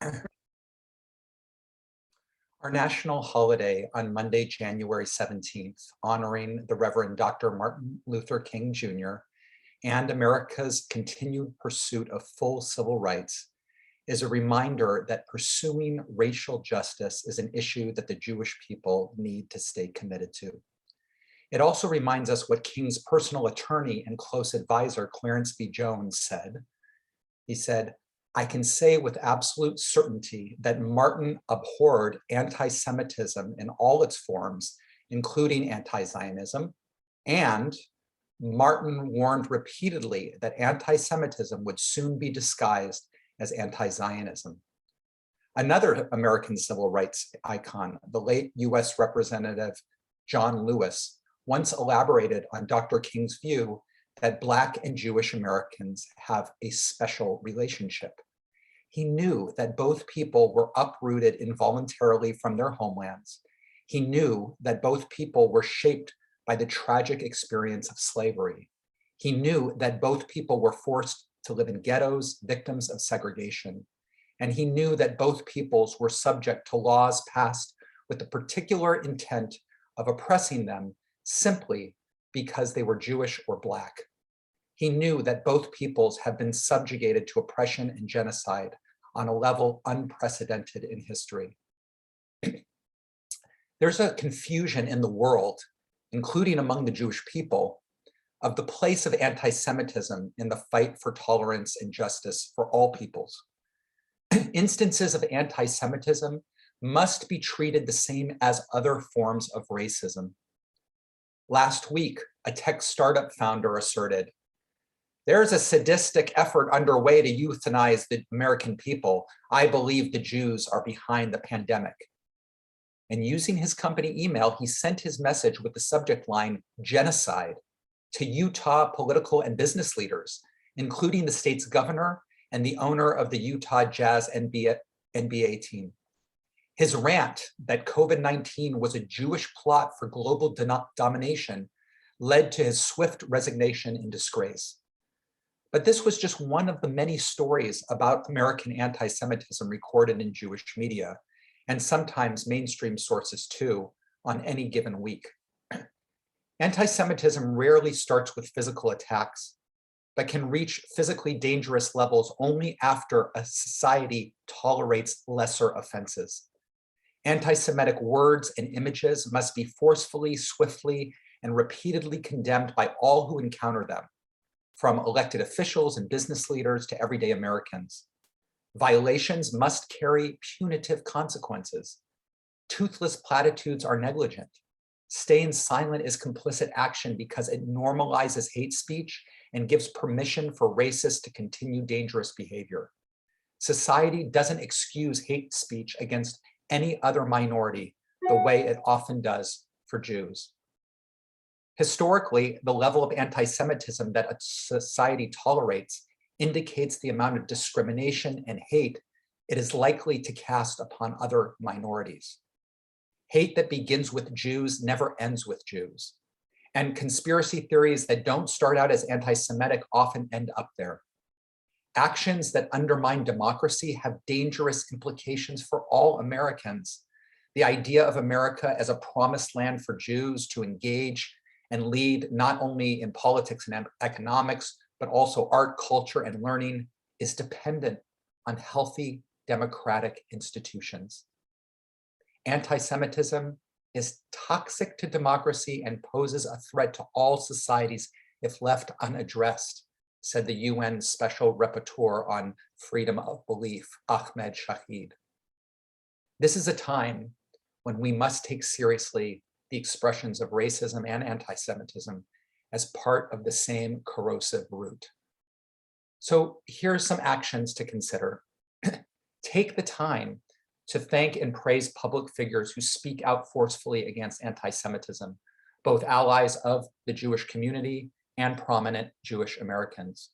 Our national holiday on Monday, January 17th, honoring the Reverend Dr. Martin Luther King Jr. and America's continued pursuit of full civil rights, is a reminder that pursuing racial justice is an issue that the Jewish people need to stay committed to. It also reminds us what King's personal attorney and close advisor, Clarence B. Jones, said. He said, "I can say with absolute certainty that Martin abhorred anti-Semitism in all its forms, including anti-Zionism, and Martin warned repeatedly that anti-Semitism would soon be disguised as anti-Zionism." Another American civil rights icon, the late US Representative John Lewis, once elaborated on Dr. King's view that Black and Jewish Americans have a special relationship. He knew that both people were uprooted involuntarily from their homelands. He knew that both people were shaped by the tragic experience of slavery. He knew that both people were forced to live in ghettos, victims of segregation. And he knew that both peoples were subject to laws passed with the particular intent of oppressing them simply because they were Jewish or Black. He knew that both peoples have been subjugated to oppression and genocide on a level unprecedented in history. There's a confusion in the world, including among the Jewish people, of the place of anti-Semitism in the fight for tolerance and justice for all peoples. Instances of anti-Semitism must be treated the same as other forms of racism. Last week, a tech startup founder asserted, "There's a sadistic effort underway to euthanize the American people. I believe the Jews are behind the pandemic." And using his company email, he sent his message with the subject line, "Genocide," to Utah political and business leaders, including the state's governor and the owner of the Utah Jazz NBA team. His rant that COVID-19 was a Jewish plot for global domination led to his swift resignation in disgrace. But this was just one of the many stories about American anti-Semitism recorded in Jewish media, and sometimes mainstream sources too, on any given week. Anti-Semitism rarely starts with physical attacks, but can reach physically dangerous levels only after a society tolerates lesser offenses. Anti-Semitic words and images must be forcefully, swiftly, and repeatedly condemned by all who encounter them, from elected officials and business leaders to everyday Americans. Violations must carry punitive consequences. Toothless platitudes are negligent. Staying silent is complicit action because it normalizes hate speech and gives permission for racists to continue dangerous behavior. Society doesn't excuse hate speech against any other minority the way it often does for Jews. Historically, the level of anti-Semitism that a society tolerates indicates the amount of discrimination and hate it is likely to cast upon other minorities. Hate that begins with Jews never ends with Jews. And conspiracy theories that don't start out as anti-Semitic often end up there. Actions that undermine democracy have dangerous implications for all Americans. The idea of America as a promised land for Jews to engage and lead not only in politics and economics, but also art, culture, and learning is dependent on healthy democratic institutions. Anti-Semitism is toxic to democracy and poses a threat to all societies if left unaddressed, said the UN Special Rapporteur on Freedom of Belief, Ahmed Shahid. This is a time when we must take seriously the expressions of racism and anti-Semitism as part of the same corrosive root. So here are some actions to consider. Take the time to thank and praise public figures who speak out forcefully against anti-Semitism, both allies of the Jewish community and prominent Jewish Americans.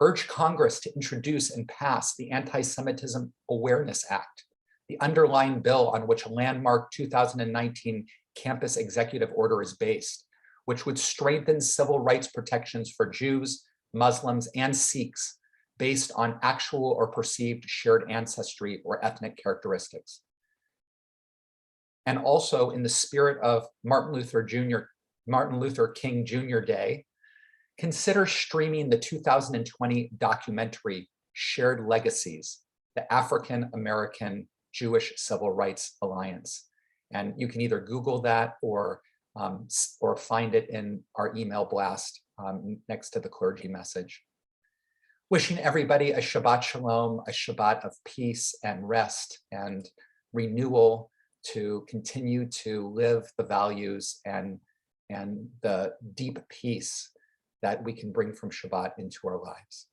Urge Congress to introduce and pass the Anti-Semitism Awareness Act, the underlying bill on which a landmark 2019 campus executive order is based, which would strengthen civil rights protections for Jews, Muslims, and Sikhs based on actual or perceived shared ancestry or ethnic characteristics. And also in the spirit of Martin Luther King Jr. Day, consider streaming the 2020 documentary Shared Legacies, the African American Jewish Civil Rights Alliance. And you can either Google that or find it in our email blast next to the clergy message. Wishing everybody a Shabbat Shalom, a Shabbat of peace and rest and renewal to continue to live the values and the deep peace that we can bring from Shabbat into our lives.